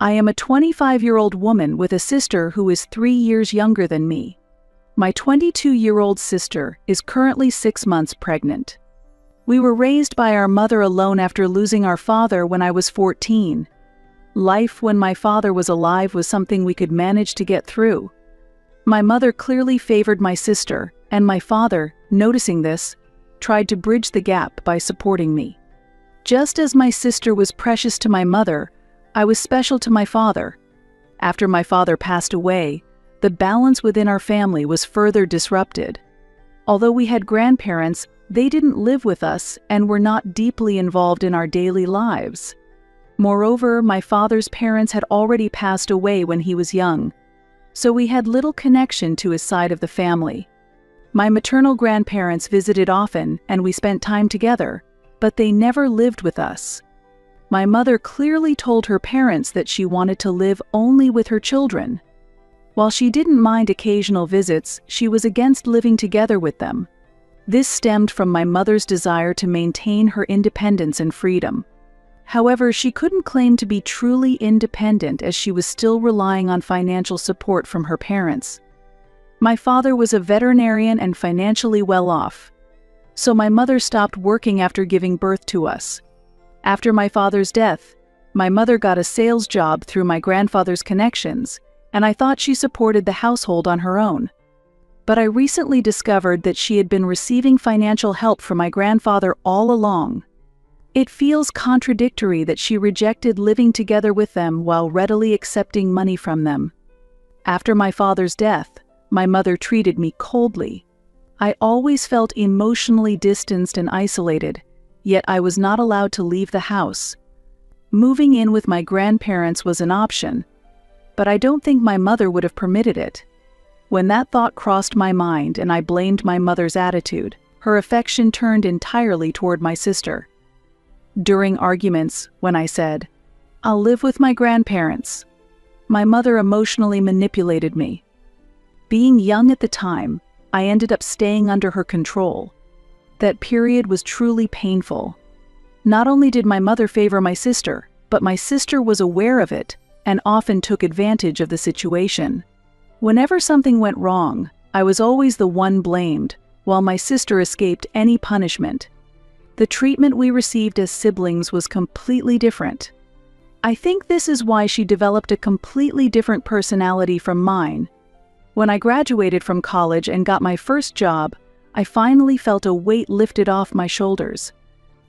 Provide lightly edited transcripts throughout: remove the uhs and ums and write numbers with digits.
I am a 25-year-old woman with a sister who is 3 years younger than me. My 22-year-old sister is currently 6 months pregnant. We were raised by our mother alone after losing our father when I was 14. Life when my father was alive was something we could manage to get through. My mother clearly favored my sister, and my father, noticing this, tried to bridge the gap by supporting me. Just as my sister was precious to my mother, I was special to my father. After my father passed away, the balance within our family was further disrupted. Although we had grandparents, they didn't live with us and were not deeply involved in our daily lives. Moreover, my father's parents had already passed away when he was young, so we had little connection to his side of the family. My maternal grandparents visited often and we spent time together, but they never lived with us. My mother clearly told her parents that she wanted to live only with her children. While she didn't mind occasional visits, she was against living together with them. This stemmed from my mother's desire to maintain her independence and freedom. However, she couldn't claim to be truly independent as she was still relying on financial support from her parents. My father was a veterinarian and financially well off, so my mother stopped working after giving birth to us. After my father's death, my mother got a sales job through my grandfather's connections, and I thought she supported the household on her own. But I recently discovered that she had been receiving financial help from my grandfather all along. It feels contradictory that she rejected living together with them while readily accepting money from them. After my father's death, my mother treated me coldly. I always felt emotionally distanced and isolated, yet I was not allowed to leave the house. Moving in with my grandparents was an option, but I don't think my mother would have permitted it. When that thought crossed my mind and I blamed my mother's attitude, her affection turned entirely toward my sister. During arguments, when I said, "I'll live with my grandparents," my mother emotionally manipulated me. Being young at the time, I ended up staying under her control. That period was truly painful. Not only did my mother favor my sister, but my sister was aware of it and often took advantage of the situation. Whenever something went wrong, I was always the one blamed, while my sister escaped any punishment. The treatment we received as siblings was completely different. I think this is why she developed a completely different personality from mine. When I graduated from college and got my first job, I finally felt a weight lifted off my shoulders.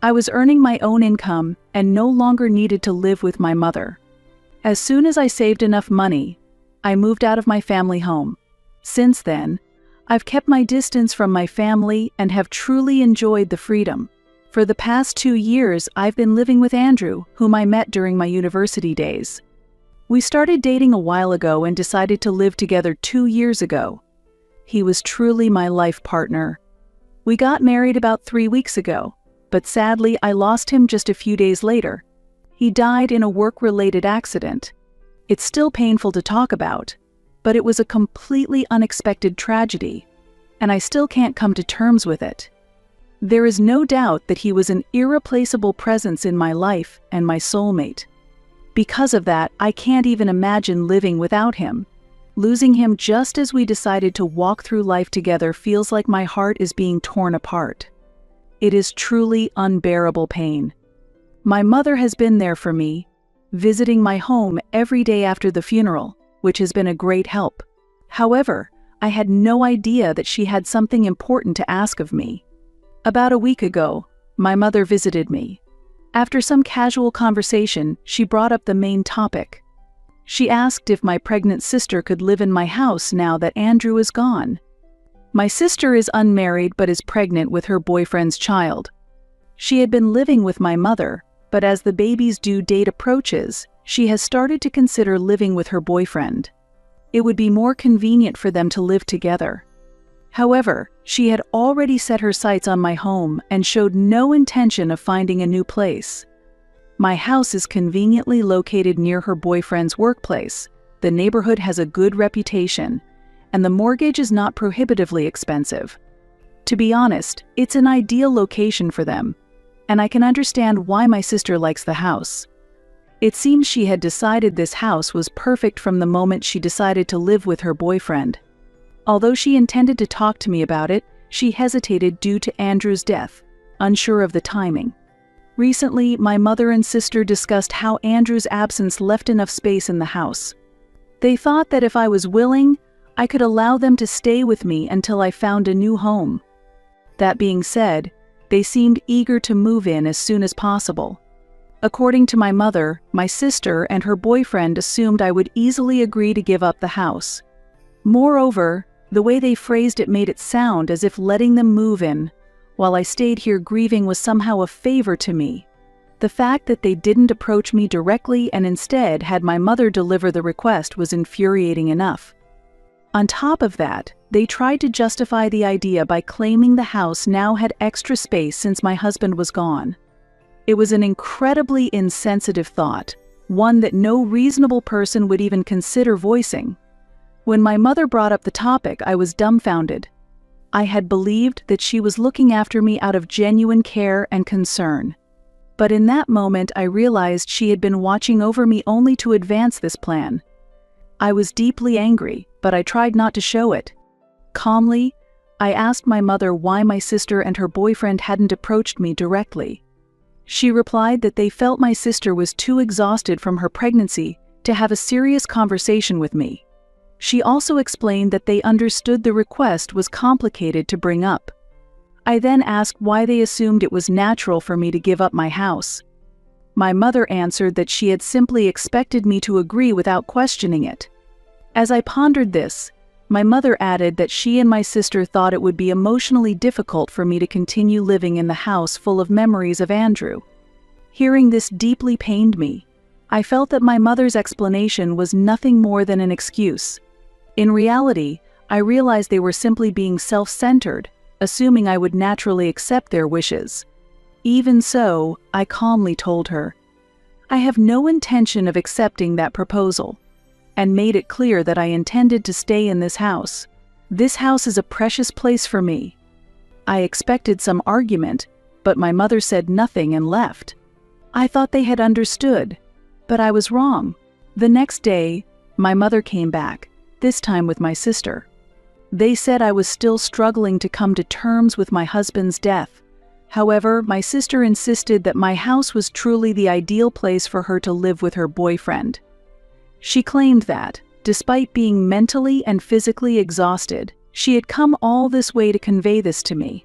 I was earning my own income and no longer needed to live with my mother. As soon as I saved enough money, I moved out of my family home. Since then, I've kept my distance from my family and have truly enjoyed the freedom. For the past 2 years, I've been living with Andrew, whom I met during my university days. We started dating a while ago and decided to live together 2 years ago. He was truly my life partner. We got married about 3 weeks ago, but sadly I lost him just a few days later. He died in a work-related accident. It's still painful to talk about, but it was a completely unexpected tragedy, and I still can't come to terms with it. There is no doubt that he was an irreplaceable presence in my life and my soulmate. Because of that, I can't even imagine living without him. Losing him just as we decided to walk through life together feels like my heart is being torn apart. It is truly unbearable pain. My mother has been there for me, visiting my home every day after the funeral, which has been a great help. However, I had no idea that she had something important to ask of me. About a week ago, my mother visited me. After some casual conversation, she brought up the main topic. She asked if my pregnant sister could live in my house now that Andrew is gone. My sister is unmarried but is pregnant with her boyfriend's child. She had been living with my mother, but as the baby's due date approaches, she has started to consider living with her boyfriend. It would be more convenient for them to live together. However, she had already set her sights on my home and showed no intention of finding a new place. My house is conveniently located near her boyfriend's workplace, the neighborhood has a good reputation, and the mortgage is not prohibitively expensive. To be honest, it's an ideal location for them, and I can understand why my sister likes the house. It seems she had decided this house was perfect from the moment she decided to live with her boyfriend. Although she intended to talk to me about it, she hesitated due to Andrew's death, unsure of the timing. Recently, my mother and sister discussed how Andrew's absence left enough space in the house. They thought that if I was willing, I could allow them to stay with me until I found a new home. That being said, they seemed eager to move in as soon as possible. According to my mother, my sister and her boyfriend assumed I would easily agree to give up the house. Moreover, the way they phrased it made it sound as if letting them move in, while I stayed here grieving, was somehow a favor to me. The fact that they didn't approach me directly and instead had my mother deliver the request was infuriating enough. On top of that, they tried to justify the idea by claiming the house now had extra space since my husband was gone. It was an incredibly insensitive thought, one that no reasonable person would even consider voicing. When my mother brought up the topic, I was dumbfounded. I had believed that she was looking after me out of genuine care and concern. But in that moment, I realized she had been watching over me only to advance this plan. I was deeply angry, but I tried not to show it. Calmly, I asked my mother why my sister and her boyfriend hadn't approached me directly. She replied that they felt my sister was too exhausted from her pregnancy to have a serious conversation with me. She also explained that they understood the request was complicated to bring up. I then asked why they assumed it was natural for me to give up my house. My mother answered that she had simply expected me to agree without questioning it. As I pondered this, my mother added that she and my sister thought it would be emotionally difficult for me to continue living in the house full of memories of Andrew. Hearing this deeply pained me. I felt that my mother's explanation was nothing more than an excuse. In reality, I realized they were simply being self-centered, assuming I would naturally accept their wishes. Even so, I calmly told her, I have no intention of accepting that proposal, and made it clear that I intended to stay in this house. This house is a precious place for me. I expected some argument, but my mother said nothing and left. I thought they had understood, but I was wrong. The next day, my mother came back, this time with my sister. They said I was still struggling to come to terms with my husband's death. However, my sister insisted that my house was truly the ideal place for her to live with her boyfriend. She claimed that, despite being mentally and physically exhausted, she had come all this way to convey this to me.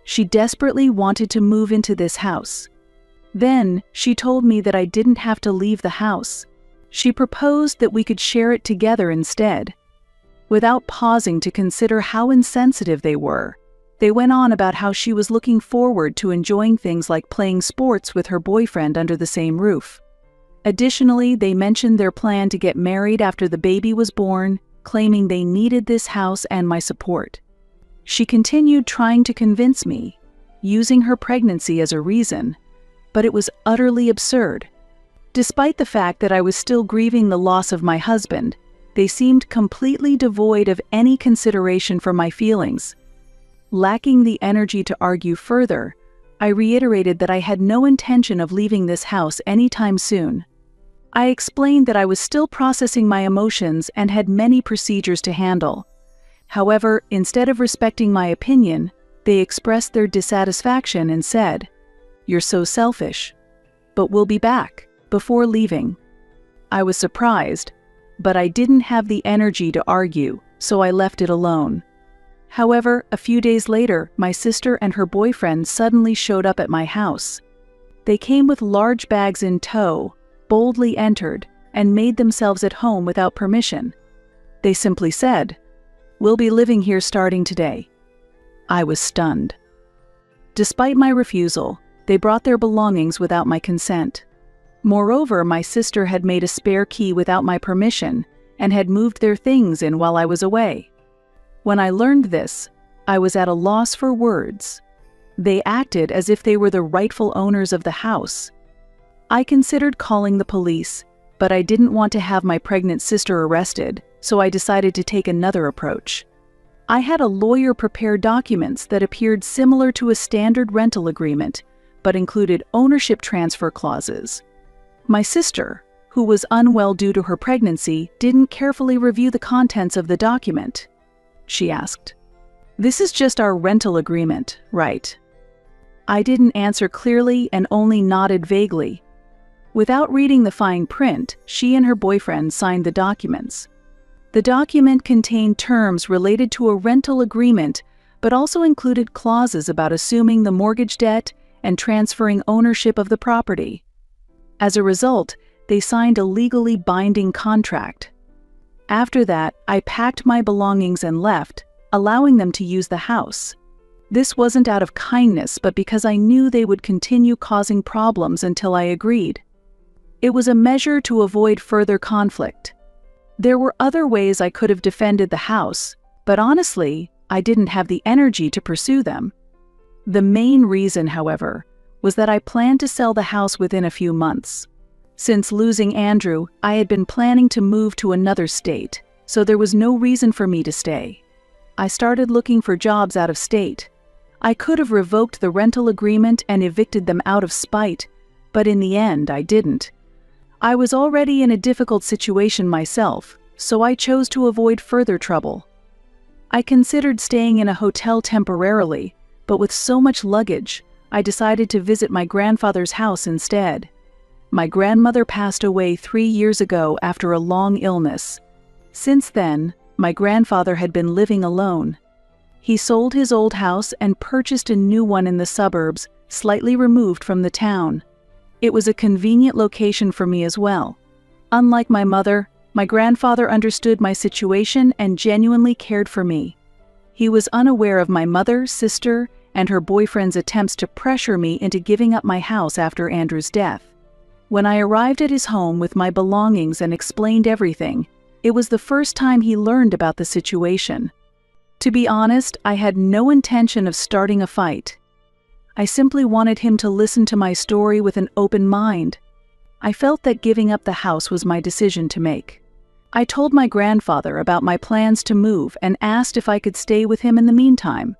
She desperately wanted to move into this house. Then, she told me that I didn't have to leave the house. She proposed that we could share it together instead. Without pausing to consider how insensitive they were, they went on about how she was looking forward to enjoying things like playing sports with her boyfriend under the same roof. Additionally, they mentioned their plan to get married after the baby was born, claiming they needed this house and my support. She continued trying to convince me, using her pregnancy as a reason, but it was utterly absurd. Despite the fact that I was still grieving the loss of my husband, they seemed completely devoid of any consideration for my feelings. Lacking the energy to argue further, I reiterated that I had no intention of leaving this house anytime soon. I explained that I was still processing my emotions and had many procedures to handle. However, instead of respecting my opinion, they expressed their dissatisfaction and said, "You're so selfish. But we'll be back," before leaving. I was surprised, but I didn't have the energy to argue, so I left it alone. However, a few days later, my sister and her boyfriend suddenly showed up at my house. They came with large bags in tow, boldly entered, and made themselves at home without permission. They simply said, "We'll be living here starting today." I was stunned. Despite my refusal, they brought their belongings without my consent. Moreover, my sister had made a spare key without my permission and had moved their things in while I was away. When I learned this, I was at a loss for words. They acted as if they were the rightful owners of the house. I considered calling the police, but I didn't want to have my pregnant sister arrested, so I decided to take another approach. I had a lawyer prepare documents that appeared similar to a standard rental agreement, but included ownership transfer clauses. My sister, who was unwell due to her pregnancy, didn't carefully review the contents of the document. She asked, "This is just our rental agreement, right?" I didn't answer clearly and only nodded vaguely. Without reading the fine print, she and her boyfriend signed the documents. The document contained terms related to a rental agreement, but also included clauses about assuming the mortgage debt and transferring ownership of the property. As a result, they signed a legally binding contract. After that, I packed my belongings and left, allowing them to use the house. This wasn't out of kindness, but because I knew they would continue causing problems until I agreed. It was a measure to avoid further conflict. There were other ways I could have defended the house, but honestly, I didn't have the energy to pursue them. The main reason, however, was that I planned to sell the house within a few months. Since losing Andrew, I had been planning to move to another state, so there was no reason for me to stay. I started looking for jobs out of state. I could have revoked the rental agreement and evicted them out of spite, but in the end, I didn't. I was already in a difficult situation myself, so I chose to avoid further trouble. I considered staying in a hotel temporarily, but with so much luggage, I decided to visit my grandfather's house instead. My grandmother passed away 3 years ago after a long illness. Since then, my grandfather had been living alone. He sold his old house and purchased a new one in the suburbs, slightly removed from the town. It was a convenient location for me as well. Unlike my mother, my grandfather understood my situation and genuinely cared for me. He was unaware of my mother, sister, and her boyfriend's attempts to pressure me into giving up my house after Andrew's death. When I arrived at his home with my belongings and explained everything, it was the first time he learned about the situation. To be honest, I had no intention of starting a fight. I simply wanted him to listen to my story with an open mind. I felt that giving up the house was my decision to make. I told my grandfather about my plans to move and asked if I could stay with him in the meantime.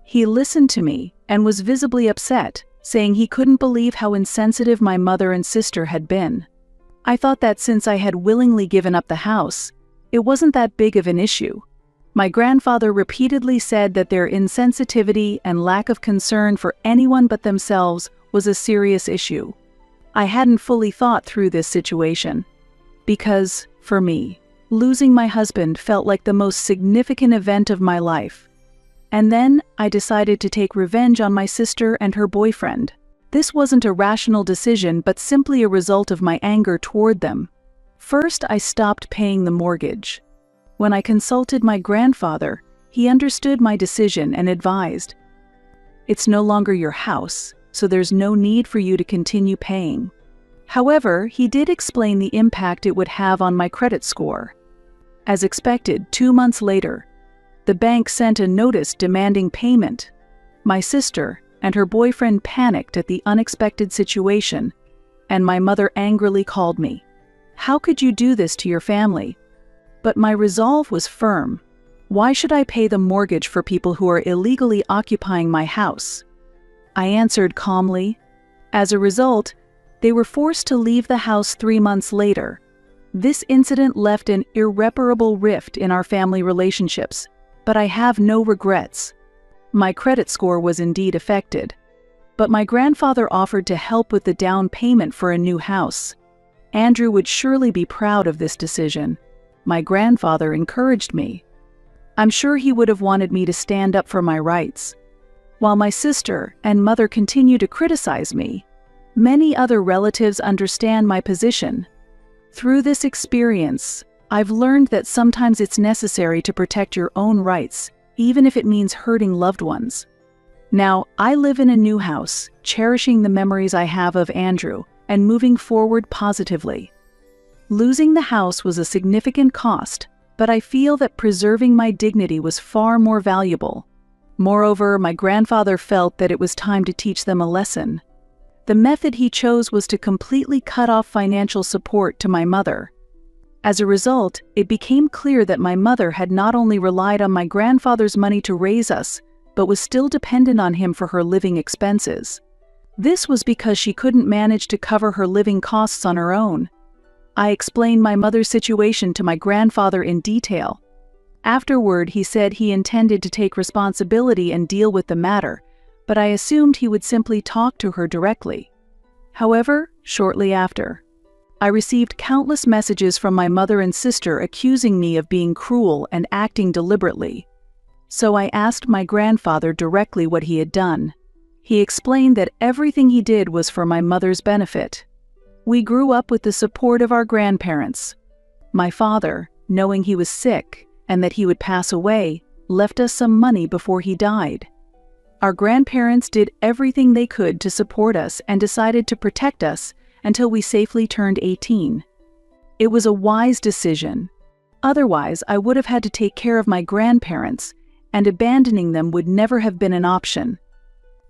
He listened to me and was visibly upset, saying he couldn't believe how insensitive my mother and sister had been. I thought that since I had willingly given up the house, it wasn't that big of an issue. My grandfather repeatedly said that their insensitivity and lack of concern for anyone but themselves was a serious issue. I hadn't fully thought through this situation. Because, for me, losing my husband felt like the most significant event of my life. And then, I decided to take revenge on my sister and her boyfriend. This wasn't a rational decision, but simply a result of my anger toward them. First, I stopped paying the mortgage. When I consulted my grandfather, he understood my decision and advised, "It's no longer your house, so there's no need for you to continue paying." However, he did explain the impact it would have on my credit score. As expected, 2 months later, the bank sent a notice demanding payment. My sister and her boyfriend panicked at the unexpected situation, and my mother angrily called me. "How could you do this to your family?" But my resolve was firm. Why should I pay the mortgage for people who are illegally occupying my house? I answered calmly. As a result, they were forced to leave the house 3 months later. This incident left an irreparable rift in our family relationships, but I have no regrets. My credit score was indeed affected, but my grandfather offered to help with the down payment for a new house. Andrew would surely be proud of this decision. My grandfather encouraged me. I'm sure he would have wanted me to stand up for my rights. While my sister and mother continue to criticize me, many other relatives understand my position. Through this experience, I've learned that sometimes it's necessary to protect your own rights, even if it means hurting loved ones. Now, I live in a new house, cherishing the memories I have of Andrew and moving forward positively. Losing the house was a significant cost, but I feel that preserving my dignity was far more valuable. Moreover, my grandfather felt that it was time to teach them a lesson. The method he chose was to completely cut off financial support to my mother. As a result, it became clear that my mother had not only relied on my grandfather's money to raise us, but was still dependent on him for her living expenses. This was because she couldn't manage to cover her living costs on her own. I explained my mother's situation to my grandfather in detail. Afterward, he said he intended to take responsibility and deal with the matter, but I assumed he would simply talk to her directly. However, shortly after, I received countless messages from my mother and sister accusing me of being cruel and acting deliberately. So I asked my grandfather directly what he had done. He explained that everything he did was for my mother's benefit. We grew up with the support of our grandparents. My father, knowing he was sick and that he would pass away, left us some money before he died. Our grandparents did everything they could to support us and decided to protect us until we safely turned 18. It was a wise decision. Otherwise, I would have had to take care of my grandparents, and abandoning them would never have been an option.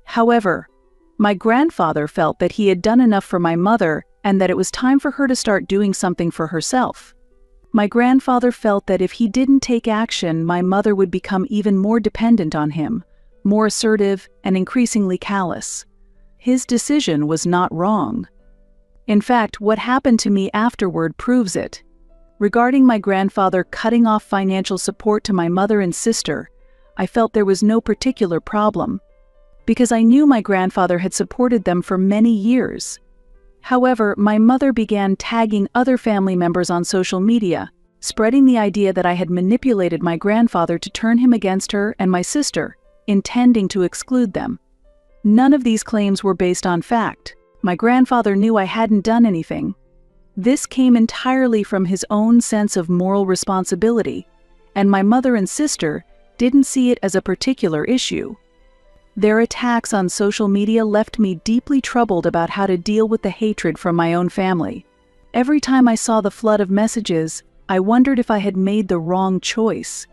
However, my grandfather felt that he had done enough for my mother and that it was time for her to start doing something for herself. My grandfather felt that if he didn't take action, my mother would become even more dependent on him, more assertive and increasingly callous. His decision was not wrong. In fact, what happened to me afterward proves it. Regarding my grandfather cutting off financial support to my mother and sister, I felt there was no particular problem, because I knew my grandfather had supported them for many years. However, my mother began tagging other family members on social media, spreading the idea that I had manipulated my grandfather to turn him against her and my sister, intending to exclude them. None of these claims were based on fact. My grandfather knew I hadn't done anything. This came entirely from his own sense of moral responsibility, and my mother and sister didn't see it as a particular issue. Their attacks on social media left me deeply troubled about how to deal with the hatred from my own family. Every time I saw the flood of messages, I wondered if I had made the wrong choice.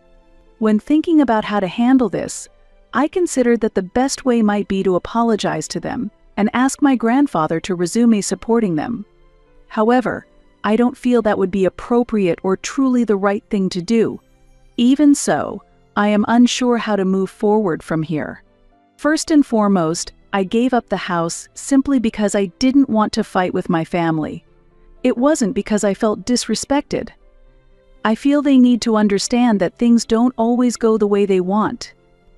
When thinking about how to handle this, I considered that the best way might be to apologize to them and ask my grandfather to resume me supporting them. However, I don't feel that would be appropriate or truly the right thing to do. Even so, I am unsure how to move forward from here. First and foremost, I gave up the house simply because I didn't want to fight with my family. It wasn't because I felt disrespected. I feel they need to understand that things don't always go the way they want.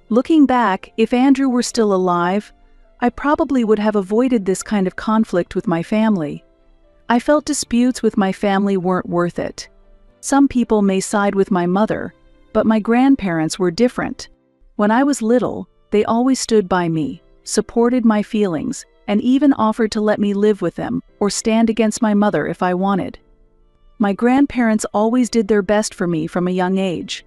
Looking back, if Andrew were still alive, I probably would have avoided this kind of conflict with my family. I felt disputes with my family weren't worth it. Some people may side with my mother, but my grandparents were different. When I was little, they always stood by me, supported my feelings, and even offered to let me live with them or stand against my mother if I wanted. My grandparents always did their best for me from a young age.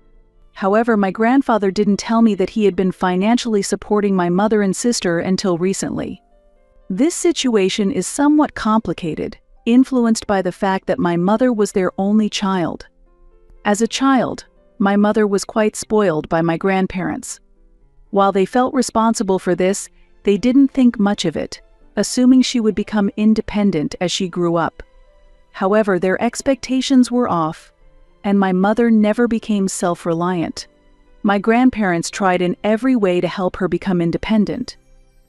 However, my grandfather didn't tell me that he had been financially supporting my mother and sister until recently. This situation is somewhat complicated, influenced by the fact that my mother was their only child. As a child, my mother was quite spoiled by my grandparents. While they felt responsible for this, they didn't think much of it, assuming she would become independent as she grew up. However, their expectations were off, and my mother never became self-reliant. My grandparents tried in every way to help her become independent.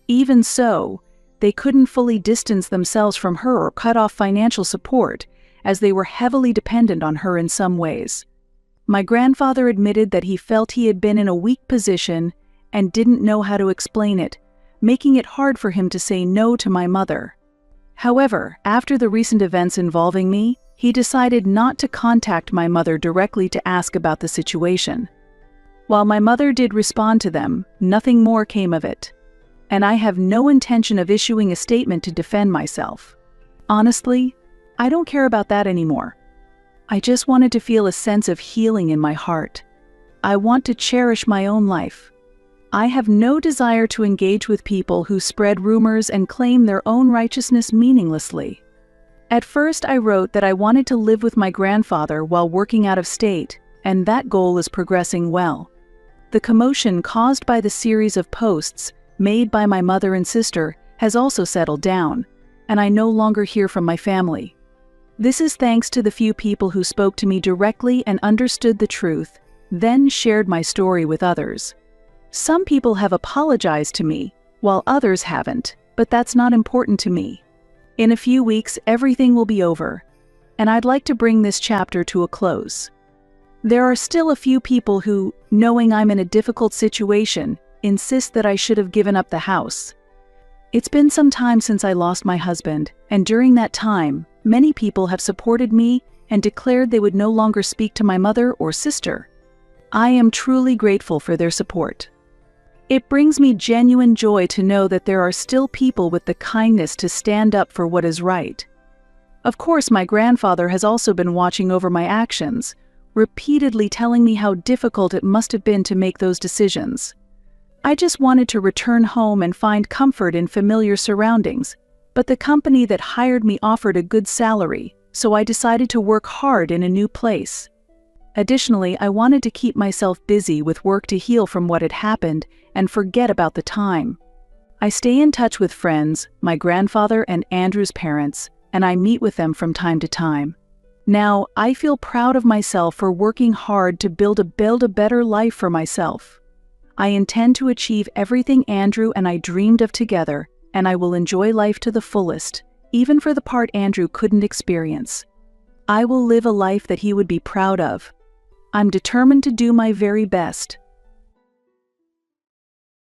Even so, they couldn't fully distance themselves from her or cut off financial support, as they were heavily dependent on her in some ways. My grandfather admitted that he felt he had been in a weak position and didn't know how to explain it, making it hard for him to say no to my mother. However, after the recent events involving me, he decided not to contact my mother directly to ask about the situation. While my mother did respond to them, nothing more came of it. And I have no intention of issuing a statement to defend myself. Honestly, I don't care about that anymore. I just wanted to feel a sense of healing in my heart. I want to cherish my own life. I have no desire to engage with people who spread rumors and claim their own righteousness meaninglessly. At first, I wrote that I wanted to live with my grandfather while working out of state, and that goal is progressing well. The commotion caused by the series of posts made by my mother and sister has also settled down, and I no longer hear from my family. This is thanks to the few people who spoke to me directly and understood the truth, then shared my story with others. Some people have apologized to me, while others haven't, but that's not important to me. In a few weeks, everything will be over, and I'd like to bring this chapter to a close. There are still a few people who, knowing I'm in a difficult situation, insist that I should have given up the house. It's been some time since I lost my husband, and during that time, many people have supported me and declared they would no longer speak to my mother or sister. I am truly grateful for their support. It brings me genuine joy to know that there are still people with the kindness to stand up for what is right. Of course, my grandfather has also been watching over my actions, repeatedly telling me how difficult it must have been to make those decisions. I just wanted to return home and find comfort in familiar surroundings, but the company that hired me offered a good salary, so I decided to work hard in a new place. Additionally, I wanted to keep myself busy with work to heal from what had happened and forget about the time. I stay in touch with friends, my grandfather and Andrew's parents, and I meet with them from time to time. Now, I feel proud of myself for working hard to build a better life for myself. I intend to achieve everything Andrew and I dreamed of together, and I will enjoy life to the fullest, even for the part Andrew couldn't experience. I will live a life that he would be proud of. I'm determined to do my very best.